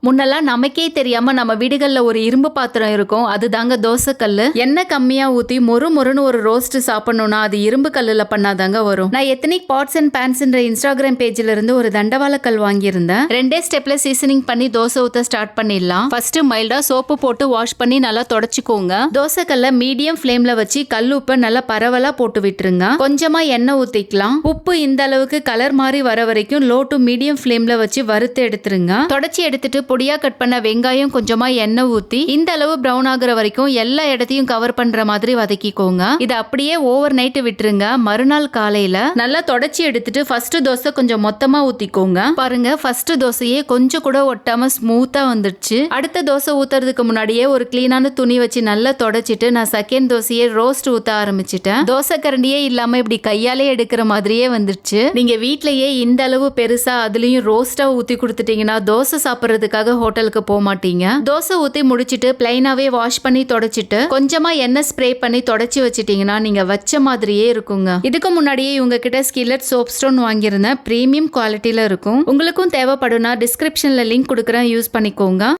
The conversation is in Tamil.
முன்னெல்லாம் நமக்கே தெரியாம நம்ம வீடுகள்ல ஒரு இரும்பு பாத்திரம் இருக்கும். அதுதாங்க தோசைக்கல்லு. எண்ணெய் கம்மியா ஊத்தி மொறுன்னு ஒரு ரோஸ்ட் சாப்பிடணும்னா அது இரும்பு கல்லுல பண்ணாதாங்க வரும். நான் எத்தனிக் பாட்ஸ் அண்ட் பேன்ஸ்ன்ற இன்ஸ்டாகிராம் பேஜ்ல இருந்து ஒரு தண்டவாள கல் வாங்கியிருந்தேன். 2 ஸ்டெப்ல சீசனிங் பண்ணி தோசை ஊத்த ஸ்டார்ட் பண்ணிடலாம். ஃபர்ஸ்ட் மைல்டா சோப்பு போட்டு வாஷ் பண்ணி நல்லா தொடச்சுக்கோங்க. தோசைக்கல்ல மீடியம் ஃப்ளேம்ல வச்சு கல் உப்பை நல்லா பரவலா போட்டு விட்டுருங்க. கொஞ்சமா எண்ணெய் ஊத்திக்கலாம். உப்பு இந்த அளவுக்கு கலர் மாதிரி வர வரைக்கும் லோ டு மீடியம் ஃப்ளேம்ல வச்சு வறுத்து எடுத்துருங்க. தொடச்சி எடுத்துட்டு பொடியா கட் பண்ண வெங்காயம் கொஞ்சமா எண்ணெய் ஊத்தி இந்த அளவு பிரவுன் ஆகுற வரைக்கும் எல்லா இடத்தையும் கவர் பண்ற மாதிரி வதக்கிக்கோங்க. இதை அப்படியே ஓவர் நைட் விட்டுருங்க. மறுநாள் காலையில நல்லா தொடச்சி எடுத்துட்டு ஃபர்ஸ்ட் தோசை கொஞ்சம் மொத்தமா ஊத்திக்கோங்க. பாருங்க ஃபர்ஸ்ட் தோசையே கொஞ்சம் கூட ஒட்டாம ஸ்மூத்தா வந்துடுச்சு. அடுத்த தோசை ஊத்துறதுக்கு முன்னாடியே ஒரு கிளீனான துணி வச்சு நல்லா தொடச்சிட்டு நான் செகண்ட் தோசையே ரோஸ்ட் ஊத்த ஆரம்பிச்சிட்டேன். தோசை கரண்டியே இல்லாம இப்படி கையாலே எடுக்கிற மாதிரியே வந்துருச்சு. நீங்க வீட்லயே இந்த அளவு பெருசா அதுலயும் ரோஸ்டா ஊத்தி கொடுத்துட்டீங்கன்னா தோசை சாப்பிடுறதுக்காக ஹோட்டலுக்கு போக மாட்டீங்க. தோசை ஊத்தி முடிச்சிட்டு பிளைனாவே வாஷ் பண்ணி தொடச்சிட்டு கொஞ்சமா எண்ணெய் ஸ்ப்ரே பண்ணி தொடச்சி வச்சிட்டீங்கன்னா நீங்க வச்ச மாதிரியே இருக்குங்க. இதுக்கு முன்னாடியே இவங்க கிட்ட ஸ்கில்லட் சோப் ஸ்டோன் வாங்கியிருந்தேன். பிரீமியம் குவாலிட்டியில இருக்கும். உங்களுக்கும் தேவைப்படுனா டிஸ்கிரிப்ஷன்ல லிங்க் கொடுக்குறேன், யூஸ் பண்ணிக்கோங்க.